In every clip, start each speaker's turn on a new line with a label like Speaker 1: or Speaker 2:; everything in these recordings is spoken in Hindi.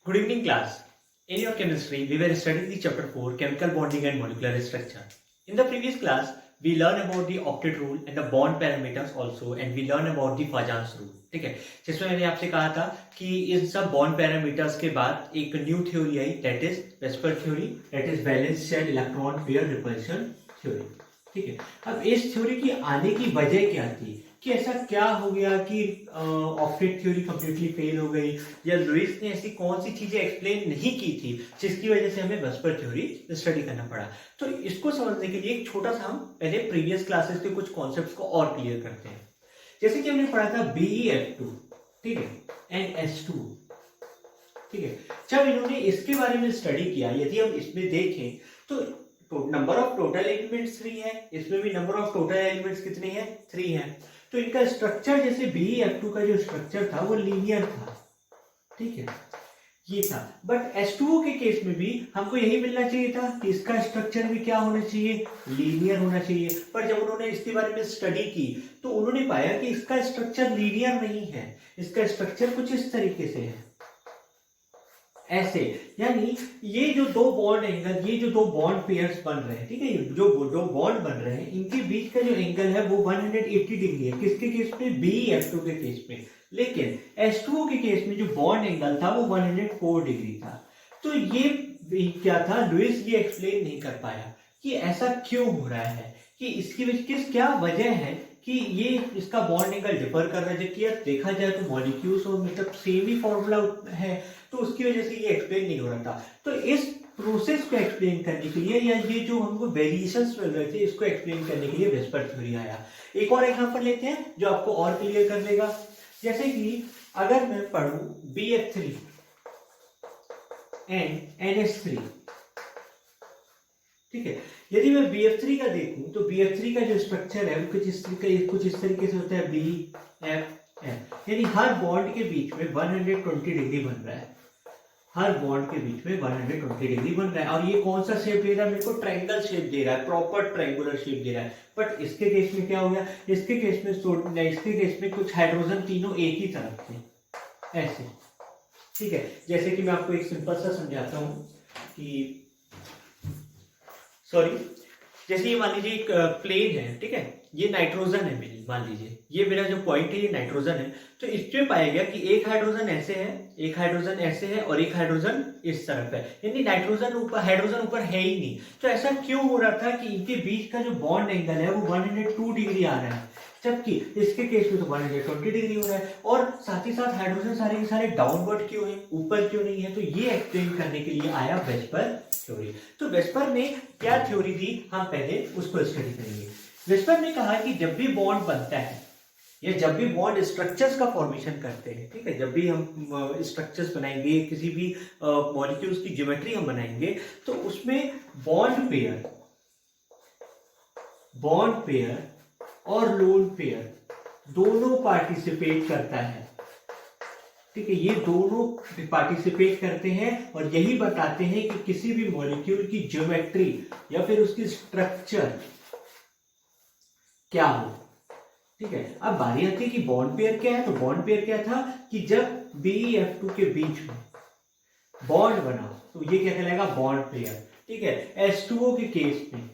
Speaker 1: Good evening, class. In your chemistry, we were studying the chapter 4, chemical bonding and molecular structure. In the previous class, we learned about the octet rule and the bond parameters also, and we learned about the Fajans rule. ठीक है, जिसमें मैंने आपसे कहा था कि इन सब बॉन्ड पैरामीटर्स के बाद एक न्यू थ्योरी आई, that is VSEPR theory, that is valence shell electron pair repulsion theory. ठीक है, अब इस थ्योरी की आने की वजह क्या थी कि ऐसा क्या हो गया कि ऑक्टेट थ्योरी कंप्लीटली फेल हो गई, या लुईस ने ऐसी कौन सी चीजें एक्सप्लेन नहीं की थी जिसकी वजह से हमें वेस्पर थ्योरी स्टडी करना पड़ा. तो इसको समझने के लिए एक छोटा सा हम पहले प्रीवियस क्लासेस के कुछ कॉन्सेप्ट्स को और क्लियर करते हैं. जैसे कि हमने पढ़ा था BeF2, ठीक है, एंड S2. ठीक है, जब इन्होंने इसके बारे में स्टडी किया, यदि हम इसमें देखें तो नंबर ऑफ टोटल एलिमेंट्स 3 है, इसमें भी नंबर ऑफ टोटल एलिमेंट्स कितने हैं, 3 हैं. तो इनका स्ट्रक्चर जैसे BeF2 का जो स्ट्रक्चर था वो लीनियर था. ठीक है, ये था. बट H2O के केस में भी हमको यही मिलना चाहिए था कि इसका स्ट्रक्चर भी क्या होना चाहिए, लीनियर होना चाहिए. पर जब उन्होंने इसके बारे में स्टडी की तो उन्होंने पाया कि इसका स्ट्रक्चर लीनियर नहीं है, इसका स्ट्रक्चर कुछ इस तरीके से है, ऐसे. यानी ये जो दो बॉन्ड एंगल, ये जो दो बॉन्ड पेयर्स बन रहे हैं, ठीक है, जो बॉन्ड बन रहे हैं, इनके बीच का जो एंगल है वो 180 डिग्री है. किसके केस में, BeF2 के केस में. लेकिन H2O के केस में जो बॉन्ड एंगल था वो 104 डिग्री था. तो ये क्या था, लुईस ये एक्सप्लेन नहीं कर पाया कि ऐसा क्यों हो रहा है, कि इसकी क्या वजह है कि ये इसका बॉन्ड एंगल डिफर कर रहा है. जबकि यार देखा जाए तो मॉलिक्यूल्स और मतलब सेम ही फॉर्मूला है, तो उसकी वजह से ये एक्सप्लेन नहीं हो रहा था. तो इस प्रोसेस को एक्सप्लेन करने के लिए, या ये जो हमको वेरिएशंस मिल रहे थे, इसको एक्सप्लेन करने के लिए वेस्पर थ्योरी आया. एक और एग्जांपल लेते हैं जो आपको और क्लियर कर देगा. जैसे कि अगर मैं पढ़ूं BF3 एंड NH3, ठीक है, यदि मैं BF3 का देखूं तो BF3 का जो स्ट्रक्चर है वो कुछ इस तरीके से होता है, BFF. यानी हर बॉन्ड के बीच में 120 डिग्री बन रहा है, हर बॉन्ड के बीच में 120 डिग्री बन रहा है. और ये कौन सा शेप दे रहा है, मेरे को ट्रायंगल शेप दे रहा है, प्रॉपर ट्रायंगुलर शेप दे रहा है. बट इसके केस में क्या हो गया, इसके केस में कुछ हाइड्रोजन तीनों एक ही तरफ थे, ऐसे. ठीक है, जैसे कि मैं आपको एक सिंपल सा समझाता हूं कि सॉरी, जैसे ये मान लीजिए एक प्लेन है, ठीक है, ये नाइट्रोजन है मेरी, मान लीजिए ये मेरा जो पॉइंट है ये नाइट्रोजन है. तो इसमें पाया गया कि एक हाइड्रोजन ऐसे है, एक हाइड्रोजन ऐसे है और एक हाइड्रोजन इस तरफ है. यानी हाइड्रोजन ऊपर है ही नहीं. तो ऐसा क्यों हो रहा था कि इनके बीच का जो बॉन्ड एंगल है वो 102 डिग्री आ रहा है, जबकि इसके केस में तो 120 डिग्री हो रहा है. और साथ ही साथ हाइड्रोजन सारे के सारे डाउनवर्ड क्यों है, ऊपर क्यों नहीं है. तो ये एक्सप्लेन करने के लिए आया वेस्पर थ्योरी. तो वेस्पर ने क्या थ्योरी दी, हम पहले उसको स्टडी करेंगे. वेस्पर ने कहा कि जब भी बॉन्ड बनता है या जब भी बॉन्ड स्ट्रक्चर्स का फॉर्मेशन करते हैं, ठीक है, जब भी हम स्ट्रक्चर्स बनाएंगे, किसी भी मॉलिक्यूल्स की ज्योमेट्री हम बनाएंगे, तो उसमें बॉन्ड पेयर और लोन पेयर दोनों पार्टिसिपेट करता है. ठीक है, ये दोनों पार्टिसिपेट करते हैं और यही बताते हैं कि किसी भी मॉलिक्यूल की ज्योमेट्री या फिर उसकी स्ट्रक्चर क्या हो. ठीक है, अब बारी आती है कि बॉन्ड पेयर क्या है. तो बॉन्ड पेयर क्या था कि जब BeF2 के बीच में बॉन्ड बना तो ये क्या कहलाएगा, बॉन्ड पेयर. ठीक है, H2O के केस में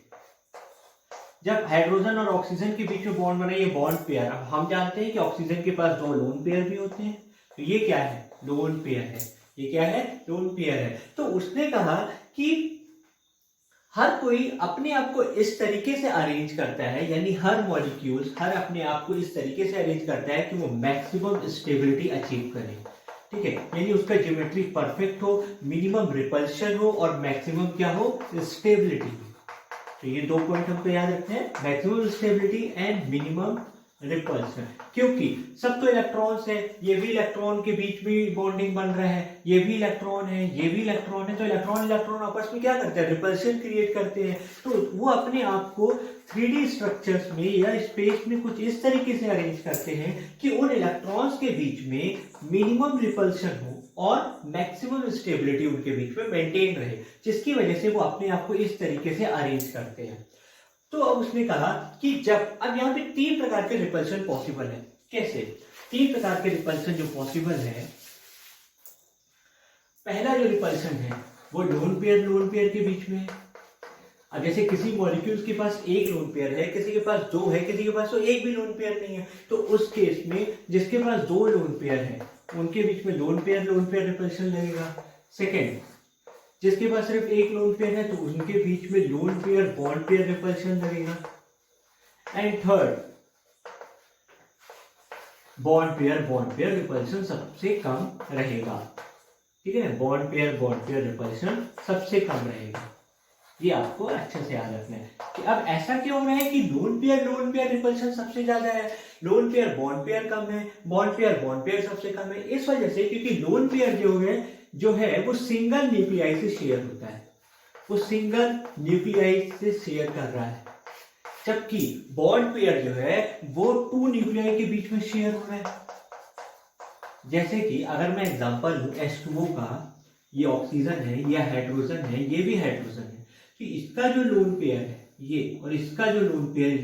Speaker 1: जब हाइड्रोजन और ऑक्सीजन के बीच में बॉन्ड बना, ये बॉन्ड पेयर. अब हम जानते हैं कि ऑक्सीजन के पास दो लोन पेयर भी होते हैं, तो ये क्या है, लोन पेयर है. ये क्या है, लोन पेयर है. तो उसने कहा कि हर कोई अपने आप को इस तरीके से अरेंज करता है, यानी हर मॉलिक्यूल्स हर अपने आप को इस तरीके से अरेंज करता है कि वो मैक्सिमम स्टेबिलिटी अचीव करे. ठीक है, यानी उसका ज्योमेट्री परफेक्ट हो, मिनिमम रिपल्शन हो और मैक्सिमम क्या हो, स्टेबिलिटी. तो ये दो पॉइंट हमको याद रखते हैं, maximum stability and minimum repulsion. क्योंकि सब तो इलेक्ट्रॉन्स है, ये भी इलेक्ट्रॉन के बीच में बॉन्डिंग बन रहा है, ये भी इलेक्ट्रॉन है, ये भी इलेक्ट्रॉन है. तो इलेक्ट्रॉन आपस में क्या करते हैं, रिपल्शन क्रिएट करते हैं. तो वो अपने आप को 3D स्ट्रक्चर्स में या स्पेस में कुछ इस तरीके से अरेंज करते हैं कि उन इलेक्ट्रॉन्स के बीच में मिनिमम रिपल्शन हो और मैक्सिमम स्टेबिलिटी उनके बीच में मेंटेन रहे, जिसकी वजह से वो अपने आप को इस तरीके से अरेंज करते हैं. तो अब उसने कहा कि जब अब यहाँ पे 3 प्रकार के रिपल्शन पॉसिबल है. कैसे, 3 प्रकार के रिपल्शन जो पॉसिबल है, पहला जो रिपल्शन है वो लोन पेयर के बीच में है। अब जैसे किसी मॉलिक्यूल्स के पास एक लोन पेयर है, किसी के पास दो है, किसी के पास तो एक भी लोन पेयर नहीं है, तो उस केस में जिसके पास दो लोन पेयर है उनके बीच में लोन पेयर रिपल्शन लगेगा। सेकेंड, जिसके पास सिर्फ एक लोन पेयर है तो उनके बीच में lone pair bond pair repulsion लगेगा। And third, bond pair repulsion सबसे कम रहेगा। ठीक है ना, बॉन्ड पेयर रिपल्शन सबसे कम रहेगा। ये आपको अच्छे से याद रखना है कि अब ऐसा क्यों हो रहा है कि लोन पेयर रिपल्शन सबसे ज्यादा है, लोन पेयर बॉन्ड पेयर कम है, बॉन्ड पेयर सबसे कम है। इस वजह से क्योंकि लोन पेयर जो है वो सिंगल न्यूक्लियाई से शेयर होता है, वो सिंगल न्यूक्लियाई से शेयर कर रहा है, जबकि बॉन्ड पेयर जो है वो टू न्यूक्लियाई के बीच में शेयर हो रहा है। जैसे कि अगर मैं एग्जांपल लूं H2O का, ये ऑक्सीजन है, ये हाइड्रोजन है, ये भी हाइड्रोजन है, कि इसका जो लोन पेयर है ये और इसका जो लोन पेयर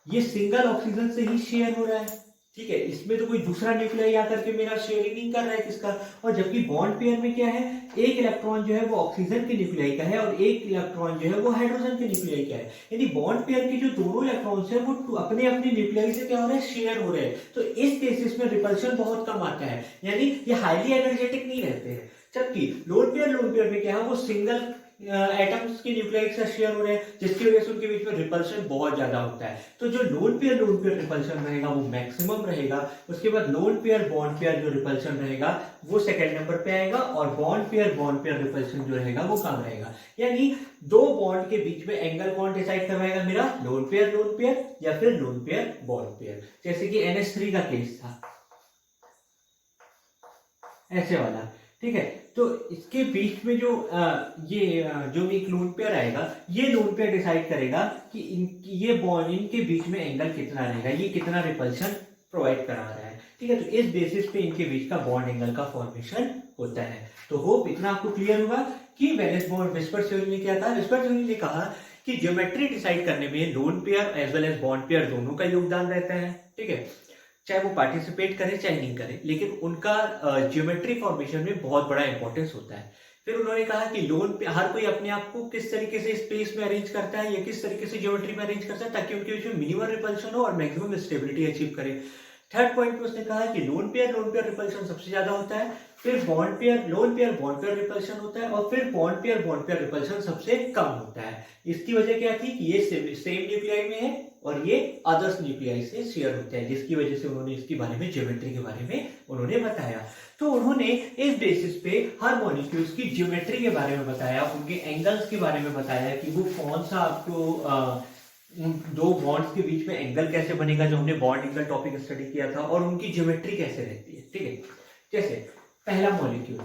Speaker 1: ये सिंगल ऑक्सीजन से ही शेयर हो रहा है। ठीक है, इसमें तो कोई दूसरा न्यूक्लियाई आकर के मेरा शेयरिंग नहीं कर रहा है किसका। और जबकि बॉन्ड पेयर में क्या है, एक इलेक्ट्रॉन जो है वो ऑक्सीजन के न्यूक्लियाई का है और एक इलेक्ट्रॉन जो है वो हाइड्रोजन के न्यूक्लियाई का है। यानी बॉन्ड पेयर के जो दोनों इलेक्ट्रॉन्स है वो अपने अपने न्यूक्लियाई से क्या हो रहे हैं, शेयर हो रहे हैं। तो इस केसेस में रिपल्शन बहुत कम आता है, यानी ये हाईली एनर्जेटिक नहीं रहते हैं। जबकि लोन पेयर में क्या है, वो सिंगल एटम्स के न्यूक्लियाई से शेयर हो रहे हैं, जिसकी वजह से उनके बीच में रिपल्शन बहुत ज्यादा होता है। तो जो लोन पेयर रिपल्शन रहेगा वो मैक्सिमम रहेगा। उसके बाद लोन पेयर बॉन्ड पेयर जो रिपल्शन रहेगा वो सेकंड नंबर पे आएगा, और बॉन्ड पेयर रिपल्शन जो रहेगा वो कम रहेगा। यानी दो बॉन्ड के बीच में एंगल कौन डिसाइड करवाएगा मेरा, लोन पेयर या फिर लोन पेयर बॉन्ड पेयर। जैसे कि NH3 का केस था ऐसे वाला। ठीक है, तो इसके बीच में जो जो एक लोन पेयर आएगा, ये लोन पेयर डिसाइड करेगा कि ये बॉन्ड इनके बीच में एंगल कितना रहेगा, ये कितना रिपल्शन प्रोवाइड करा रहा है। ठीक है, तो इस बेसिस पे इनके बीच का बॉन्ड एंगल का फॉर्मेशन होता है। तो होप इतना आपको क्लियर होगा कि वैलेंस बॉन्ड विस्पर थ्योरी ने क्या कहा। विस्पर थ्योरी ने कहा कि ज्योमेट्री डिसाइड करने में lone pair as well as bond pair दोनों का योगदान रहता है। ठीक है, चाहे वो पार्टिसिपेट करे चाहे नहीं करे, लेकिन उनका ज्योमेट्री फॉर्मेशन में बहुत बड़ा इंपॉर्टेंस होता है। फिर उन्होंने कहा कि लोन पे हर कोई अपने आप को किस तरीके से स्पेस में अरेंज करता है या किस तरीके से ज्योमेट्री में अरेंज करता है ताकि उनके बीच में मिनिमम रिपल्शन हो और मैक्सिमम स्टेबिलिटी अचीव करे। थर्ड पॉइंट पे उसने कहा कि लोन पेयर रिपल्शन सबसे ज्यादा होता है, फिर बॉन्ड पेयर रिपल्शन होता है, और फिर बॉन्ड पेयर रिपल्शन सबसे कम होता है। इसकी वजह क्या थी कि ये सेम न्यूक्लियाई में है और ये अदर्स न्यूक्लियाई से शेयर होते हैं, जिसकी वजह से उन्होंने इसके बारे में ज्योमेट्री के बारे में उन्होंने बताया। तो उन्होंने इस बेसिस पे हर मॉलिक्यूल्स की ज्योमेट्री के बारे में बताया, उनके एंगल्स के बारे में बताया कि वो कौन सा आपको दो बॉन्ड्स के बीच में एंगल कैसे बनेगा, जो हमने बॉन्ड एंगल टॉपिक स्टडी किया था, और उनकी ज्योमेट्री कैसे रहती है। ठीक है, जैसे पहला मॉलिक्यूल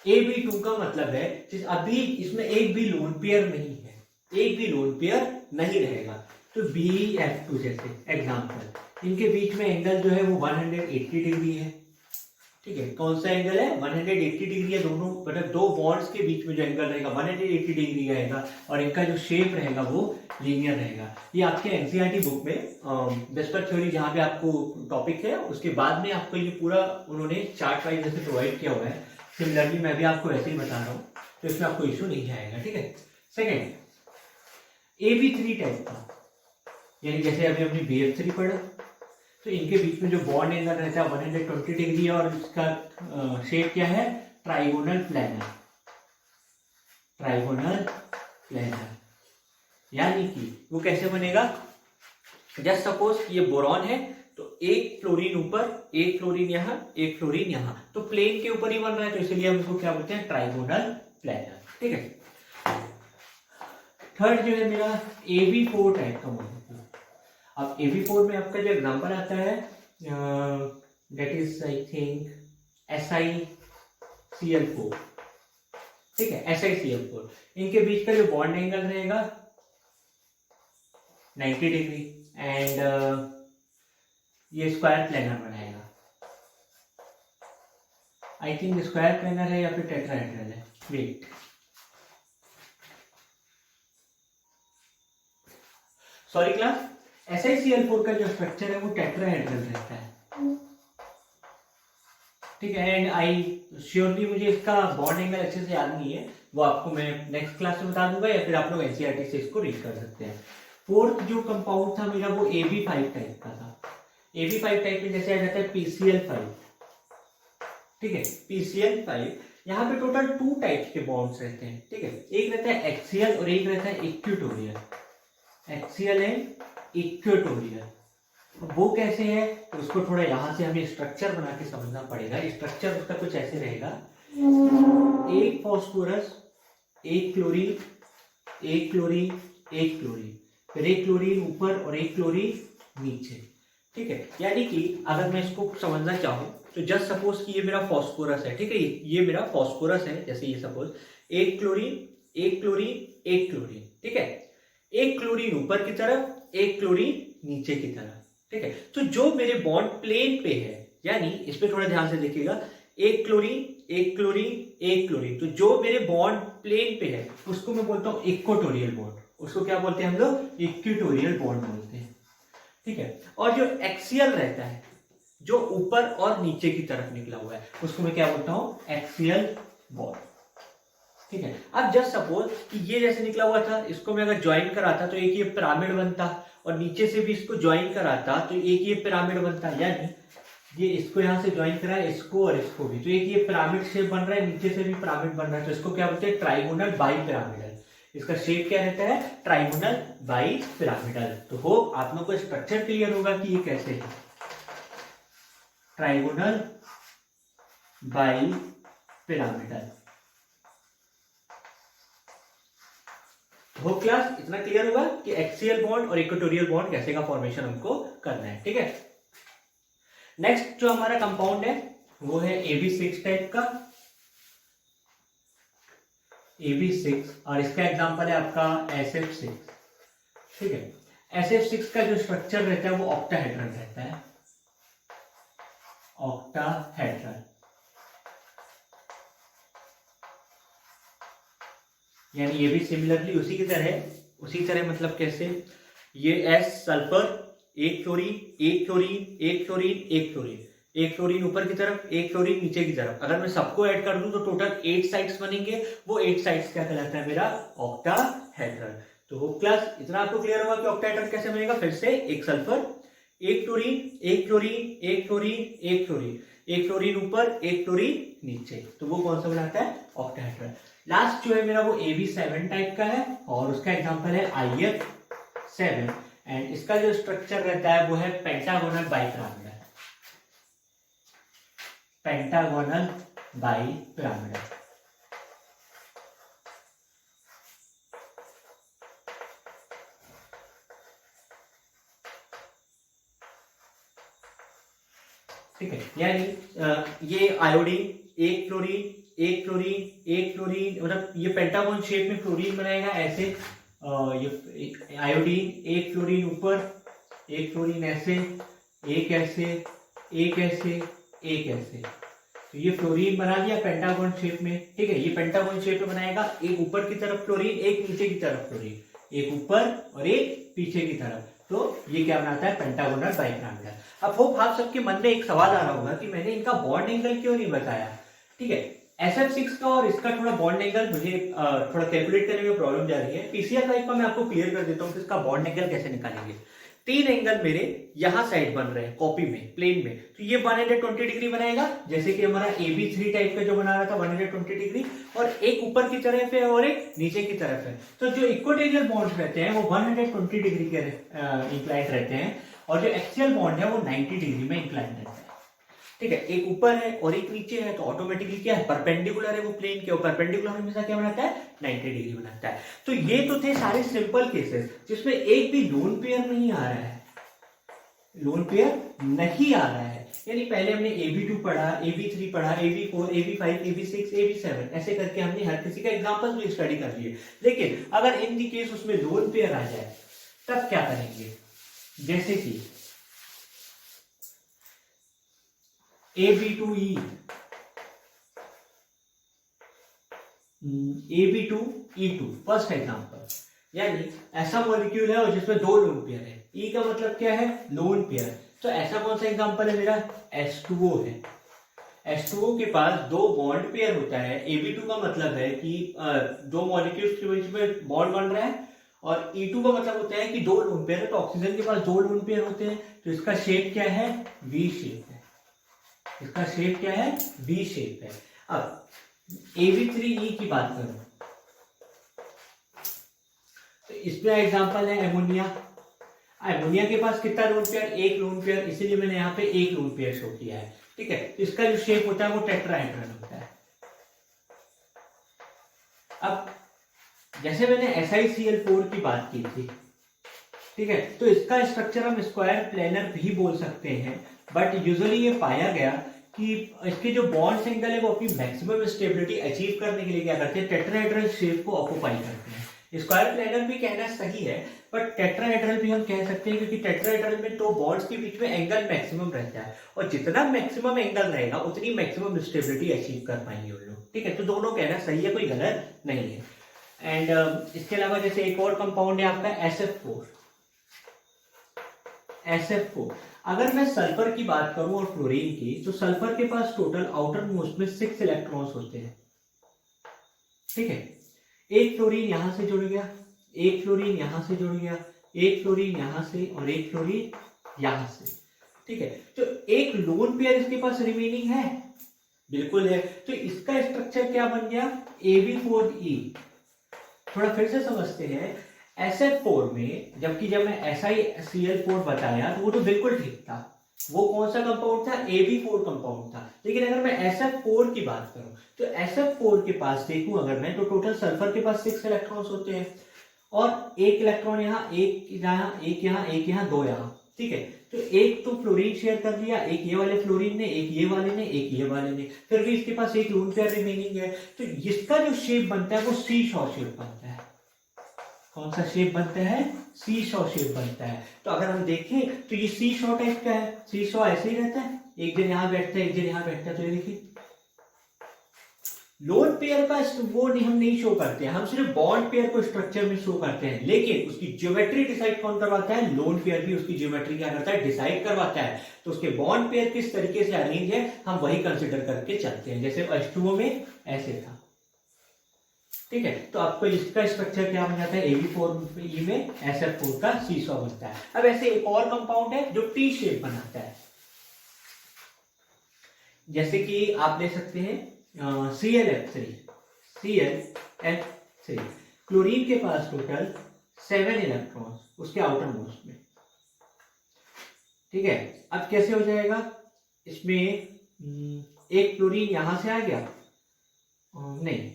Speaker 1: AB2 का मतलब है अभी इसमें एक भी लोन पेयर नहीं है, एक भी लोन पेयर नहीं रहेगा। तो BF2 जैसे एग्जांपल, इनके बीच में एंगल जो है वो 180 डिग्री है। ठीक है, कौन सा एंगल है, 180 डिग्री है। दोनों मतलब दो बॉन्ड्स के बीच में जो एंगल रहेगा 180 डिग्री रहेगा, और इनका जो शेप रहेगा वो लीनियर रहेगा। ये आपके एनसीईआरटी बुक में विस्पर थ्योरी जहाँ पे आपको टॉपिक है उसके बाद में आपको ये पूरा उन्होंने चार्ट वाइज जैसे प्रोवाइड किया हुआ है। सिमिलरली मैं भी आपको ऐसे ही बता रहा हूँ, तो इसमें आपको इशू नहीं आएगा। ठीक है, सेकेंड AB3 टाइप का, यानी जैसे अभी हमने BF3 पढ़ा, तो इनके बीच में जो बॉन्ड एंगल रहता है 120 डिग्री, और इसका शेप क्या है, ट्राइगोनल प्लेनर। यानी कि वो कैसे बनेगा, जस्ट सपोज ये बोरॉन है तो एक फ्लोरीन ऊपर, एक फ्लोरीन यहाँ, एक फ्लोरीन यहाँ, तो प्लेन के ऊपर ही बन रहा है, तो इसलिए हम इसको क्या बोलते हैं, ट्राइगोनल प्लेनर। ठीक है, थर्ड जो है मेरा AB4 टाइप का मॉलिक्यूल। अब AB4 में आपका जो एग्जांपल आता है that is I think SiCl4। ठीक है, SiCl4, इनके बीच का जो बॉन्ड एंगल रहेगा 90 डिग्री, एंड ये स्क्वायर प्लेनर बनाएगा। आई थिंक स्क्वायर प्लेनर है या फिर टेट्राहेड्रल है, वेट, सॉरी क्लास, SiCl4 का जो स्ट्रक्चर है वो टेट्राहेड्रल रहता है। ठीक है। एंड आई श्योरली, मुझे इसका बॉन्ड एंगल अच्छे से याद नहीं है, वो आपको मैं नेक्स्ट क्लास में बता दूंगा, या फिर आप लोग एनसीईआरटी से इसको रीड कर सकते हैं। फोर्थ जो कंपाउंड था मेरा वो AB5 टाइप का था। AB5 टाइप में जैसे आ जाता है PCl5, ठीक है, PCl5। यहाँ पे टोटल 2 टाइप्स के बॉन्ड्स रहते हैं, ठीक है। एक रहता है एक्सियल और एक रहता है इक्वेटोरियल, एक्सियल एंड इक्वेटोरियल। वो कैसे है तो उसको थोड़ा यहाँ से हमें स्ट्रक्चर बना के समझना पड़ेगा। स्ट्रक्चर उसका कुछ ऐसे रहेगा, एक फॉस्फोरस, एक क्लोरीन, एक क्लोरीन, एक क्लोरीन, फिर एक क्लोरीन ऊपर और एक क्लोरीन नीचे, ठीक है। यानी कि अगर मैं इसको समझना चाहूँ तो जस्ट सपोज कि ये मेरा फॉस्फोरस है, ठीक है, ये मेरा फॉस्फोरस है, जैसे ये सपोज एक क्लोरीन, एक क्लोरीन, एक क्लोरीन, ठीक है। एक क्लोरीन ऊपर की तरफ, एक क्लोरीन नीचे की तरफ, ठीक है। तो जो मेरे बॉन्ड प्लेन पे है, यानी इस पे थोड़ा ध्यान से देखिएगा, एक क्लोरीन, एक क्लोरीन, एक क्लोरीन, तो जो मेरे बॉन्ड प्लेन पे है उसको मैं बोलता हूँ इक्वेटोरियल बॉन्ड। उसको क्या बोलते हैं हम लोग? इक्वेटोरियल बॉन्ड बोलते हैं, ठीक है। और जो एक्सियल रहता है, जो ऊपर और नीचे की तरफ निकला हुआ है, उसको मैं क्या बोलता हूँ? एक्सियल बॉन्ड, ठीक है। अब जस्ट सपोज कि ये जैसे निकला हुआ था, इसको मैं अगर ज्वाइन कराता तो एक ये पिरामिड बनता, और नीचे से भी इसको ज्वाइन कराता तो एक ये पिरामिड बनता। यानी ये इसको यहां से ज्वाइन करा है, इसको और इसको भी, तो एक ये पिरामिड शेप बन रहा है, नीचे से भी पिरामिड बन रहा है, तो इसको क्या बोलते हैं? Trigonal bi pyramidal. इसका शेप क्या रहता है? Trigonal bi pyramidal. तो होप आप लोगों को स्ट्रक्चर क्लियर होगा कि ये कैसे है, trigonal bi pyramidal. Hope class इतना क्लियर होगा कि एक्सियल बॉन्ड और इक्वेटोरियल बॉन्ड कैसे का फॉर्मेशन हमको करना है, ठीक है। नेक्स्ट जो हमारा कंपाउंड है वो है AB6 टाइप का, AB6, और इसका एग्जांपल है आपका SF6, ठीक है। SF6 का जो स्ट्रक्चर रहता है वो ऑक्टाहेड्रल रहता है, ऑक्टाहेड्रल। यानी ये भी सिमिलरली उसी की तरह मतलब कैसे? ये S सल्फर, एक क्लोरीन, एक क्लोरीन, एक क्लोरीन, एक क्लोरीन, एक क्लोरीन ऊपर की तरफ, एक क्लोरीन नीचे की तरफ। अगर मैं सबको ऐड कर दूं तो टोटल 8 साइड्स बनेंगे। वो 8 साइड्स क्या कहलाता है? मेरा ऑक्टाहेड्रल। तो होप क्लास इतना आपको क्लियर होगा कि ऑक्टाहेड्रल कैसे बनेगा। फिर से एक सल्फर, एक क्लोरीन, एक क्लोरीन, एक क्लोरीन, एक क्लोरीन, एक क्लोरीन ऊपर, एक क्लोरीन नीचे, तो वो कौन सा बनाता है? ऑक्टाहेड्रल। लास्ट जो है मेरा वो AB7 टाइप का है, और उसका एग्जांपल है IF7, एंड इसका जो स्ट्रक्चर रहता है वो है pentagonal bi pyramidal, pentagonal bi pyramidal. ठीक है, यानी ये आयोडीन, एक क्लोरीन, एक क्लोरीन, एक क्लोरीन, मतलब ये पेंटागोन शेप में क्लोरीन बनाएगा ऐसे। ये आयोडीन, एक क्लोरीन ऊपर, एक क्लोरीन ऐसे, एक ऐसे, एक ऐसे, एक ऐसे, तो ये फ्लोरीन बना दिया पेंटागोन शेप में, ठीक है। ये पेंटागोन शेप में बनाएगा, एक ऊपर की तरफ क्लोरीन, एक नीचे की तरफ क्लोरीन, एक ऊपर और एक पीछे की तरफ, तो ये क्या बनाता है? Pentagonal bi pyramidal. अब होप आप सबके मन में एक सवाल आ रहा होगा कि मैंने इनका बॉन्ड एंगल क्यों नहीं बताया, ठीक है। SF6 का और इसका थोड़ा बॉन्ड एंगल मुझे थोड़ा कैलकुलेट करने में प्रॉब्लम जा रही है। PCl5 का मैं आपको क्लियर कर देता हूँ कि इसका बॉन्ड एंगल कैसे निकालेंगे। 3 एंगल मेरे यहाँ साइड बन रहे हैं कॉपी में, प्लेन में, तो ये 120 डिग्री बनाएगा, जैसे कि हमारा AB3 टाइप का जो बना रहा था 120 डिग्री, और एक ऊपर की तरफ है और एक नीचे की तरफ है। तो जो इक्वेटोरियल बॉन्ड रहते हैं वो 120 डिग्री के इंक्लाइंड रहते हैं, और जो एक्सियल बॉन्ड है वो 90 डिग्री में इंक्लाइंड रहता है, ठीक है। एक ऊपर है और एक नीचे है, तो ऑटोमेटिकली क्या है? परपेंडिकुलर है वो प्लेन के, और परपेंडिकुलर हमेशा क्या बनाता है? 90 डिग्री बनाता है। तो ये तो थे सारे सिंपल केसेस जिसमें एक भी लोन पेयर नहीं आ रहा है, लोन पेयर नहीं आ रहा है। यानी पहले हमने AB2 पढ़ा, AB3 पढ़ा, AB4, AB5, AB6, AB7, ऐसे करके हमने हर किसी का एग्जांपल भी स्टडी कर लिए। लेकिन अगर इन दी केस उसमें लोन पेयर आ जाए तब क्या करेंगे? जैसे कि AB2E, AB2E2 फर्स्ट एग्जांपल, यानी ऐसा मॉलिक्यूल है और जिसमें 2 लोन पेयर है। E का मतलब क्या है? Lone pair. तो ऐसा कौन सा एग्जांपल है मेरा? H2O है। H2O के पास दो बॉन्ड पेयर होता है, Ab2 का मतलब है कि दो मॉलिक्यूल्स के बीच में बॉन्ड बन रहा है, और E2 का मतलब होता है कि दो लोन पेयर है। तो ऑक्सीजन के पास दो लोन पेयर होते हैं, तो इसका शेप क्या है, वी शेप है। इसका शेप क्या है, वी शेप है। अब Ab3E की बात करूं तो इसमें एग्जांपल है एमोनिया। एमोनिया के पास कितना लोन पेयर, एक लोन पेयर, इसीलिए मैंने यहाँ पे एक लोन पेयर शो किया है। ठीक है, तो इसका जो शेप होता है वो टेट्राहेड्रल होता है। अब जैसे मैंने SiCl4 की बात की थी, ठीक है, तो इसका स्ट्रक्चर हम स्क्वायर प्लेनर भी बोल सकते हैं, बट यूजुअली ये पाया गया कि इसके जो बॉन्ड एंगल है वो अपनी मैक्सिमम स्टेबिलिटी अचीव करने के लिए क्या करते हैं, टेट्राहेड्रल शेप को ऑक्यूपाई करते हैं। स्क्वायर प्लेनर भी कहना सही है, बट टेट्राहेड्रल भी हम कह सकते हैं, क्योंकि टेट्राहेड्रल में दो बॉन्ड्स के बीच में एंगल मैक्सिमम रहता है, और जितना मैक्सिमम एंगल रहेगा उतनी मैक्सिमम स्टेबिलिटी अचीव कर पाएंगे उन लोग। ठीक है, तो दोनों कहना सही है, कोई गलत नहीं है। एंड इसके अलावा जैसे एक और कंपाउंड है आपका SF4। SF4, अगर मैं सल्फर की बात करूं और फ्लोरीन की, तो सल्फर के पास टोटल आउटर मोस्ट में 6 इलेक्ट्रॉन्स होते हैं। ठीक है, एक फ्लोरीन यहां से जुड़ गया, एक फ्लोरीन यहां से जुड़ गया, एक फ्लोरीन यहां से, और एक फ्लोरीन यहां से। ठीक है, तो एक लोन पेयर इसके पास रिमेनिंग है, बिल्कुल है। तो इसका स्ट्रक्चर क्या बन गया, Ab4E। थोड़ा फिर से समझते हैं, SF4 में जब मैं SiCl4 बताया तो वो तो बिल्कुल ठीक था, वो कौन सा कंपाउंड था, Ab4 कंपाउंड था। लेकिन अगर मैं SF4 की बात करूं तो SF4 के पास देखूं अगर मैं, तो टोटल सल्फर के पास 6 इलेक्ट्रॉन्स होते हैं, और एक इलेक्ट्रॉन यहाँ, एक यहाँ, एक यहाँ, एक यहाँ, दो यहाँ। ठीक है, तो एक तो फ्लोरीन शेयर कर लिया, एक ये वाले फ्लोरीन ने, एक ये वाले ने, एक ये वाले ने, फिर भी इसके पास एक लोन पेयर रिमेनिंग है। तो इसका जो शेप बनता है वो सी-शॉ शेप बनता है। कौन सा शेप बनता है, सी-शॉ शेप बनता है। तो अगर हम देखें तो ये सी-शॉ टाइप का है, सी-शॉ ऐसे ही रहता है, एक जन यहाँ बैठता है, एक जन यहाँ बैठता है। तो ये देखिए लोन पेयर का वो नहीं, हम नहीं शो करते हैं, हम सिर्फ बॉन्ड पेयर को स्ट्रक्चर में शो करते हैं, लेकिन उसकी ज्योमेट्री डिसाइड कौन करवाता है, लोन पेयर भी उसकी ज्योमेट्री क्या करता है, डिसाइड करवाता है। तो उसके बॉन्ड पेयर किस तरीके से अरेंज है हम वही कंसिडर करके चलते हैं, जैसे H2O में ऐसे था। ठीक है, तो आपको इसका स्ट्रक्चर क्या बन जाता है, Ab4E में SF4 का सी-शॉ बनता है। अब ऐसे एक और कंपाउंड है जो टी शेप बनाता है, जैसे कि आप ले सकते हैं ClF3। क्लोरीन के पास टोटल 7 इलेक्ट्रॉन उसके आउटर मोस्ट में। ठीक है, अब कैसे हो जाएगा, इसमें एक क्लोरीन यहां से आ गया, नहीं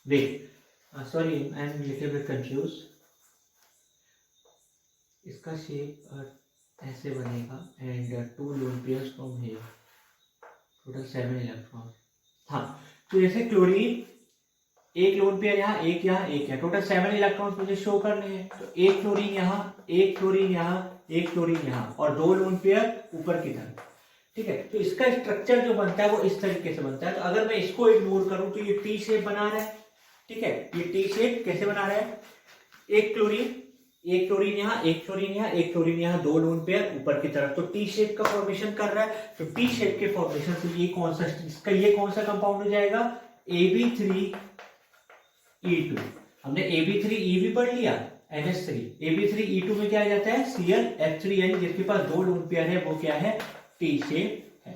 Speaker 1: wait, sorry I am little bit confuse. इसका शेप ऐसे बनेगा and 2 lone pairs from here, total 7 electron. हाँ, तो जैसे क्लोरीन एक लोन पेयर यहाँ, एक यहाँ, एक यहाँ, टोटल 7 इलेक्ट्रॉन्स मुझे शो करने हैं। तो एक क्लोरीन यहाँ, एक क्लोरीन यहाँ, एक क्लोरीन यहाँ, और 2 लोन पेयर ऊपर की तरफ। ठीक है, तो इसका स्ट्रक्चर जो बनता है वो इस तरीके से बनता है। तो अगर मैं इसको इग्नोर करूं तो ये टी शेप बना रहा है। ठीक है, ये टी शेप कैसे बना रहा है, एक क्लोरीन यहाँ, एक क्लोरीन यहाँ, एक क्लोरीन यहाँ, 2 लोन पेयर ऊपर की तरफ, तो टी शेप का फॉर्मेशन कर रहा है। तो टी शेप के फॉर्मेशन से ये कौन सा कंपाउंड हो जाएगा, Ab3E2। हमने Ab3E भी पढ़ लिया, NH3, Ab3E2 में क्या आ जाता है, ClF3n, जिसके पास 2 लोन पेयर है, वो क्या है, टी शेप है।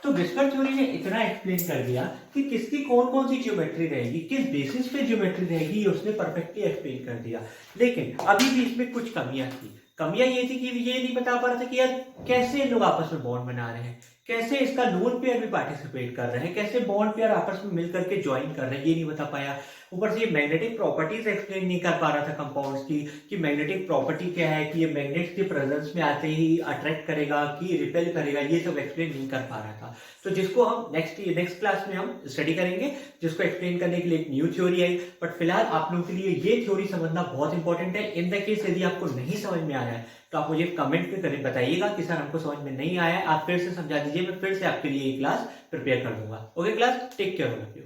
Speaker 1: तो विस्पर थ्योरी ने इतना एक्सप्लेन कर दिया कि किसकी कौन कौन सी ज्योमेट्री रहेगी, किस बेसिस पे ज्योमेट्री रहेगी, ये उसने परफेक्टली एक्सप्लेन कर दिया। लेकिन अभी भी इसमें कुछ कमियां थी। कमियां ये थी कि ये नहीं बता पा रहा था कि यार कैसे लोग आपस में बॉन्ड बना रहे हैं, कैसे इसका लोन पेयर भी पार्टिसिपेट कर रहे हैं, कैसे बॉन्ड पेयर आपस में मिलकर के ज्वाइन कर रहे हैं, ये नहीं बता पाया। ऊपर से ये मैग्नेटिक प्रॉपर्टीज एक्सप्लेन नहीं कर पा रहा था कंपाउंड्स की, कि मैग्नेटिक प्रॉपर्टी क्या है, कि ये मैग्नेट्स के प्रेजेंस में आते ही अट्रैक्ट करेगा कि रिपेल करेगा, ये सब एक्सप्लेन नहीं कर पा रहा था। तो जिसको हम नेक्स्ट क्लास में हम स्टडी करेंगे, जिसको एक्सप्लेन करने के लिए एक न्यू थ्योरी आई। बट फिलहाल आप लोगों के लिए ये थ्योरी समझना बहुत इंपॉर्टेंट है। इन द केस यदि आपको नहीं समझ में आ रहा है तो आप मुझे कमेंट में करके बताइएगा कि सर हमको समझ में नहीं आया है, आप फिर से समझा दीजिए, मैं फिर से आपके लिए ये क्लास प्रिपेयर कर दूंगा। Okay class, take care all of you.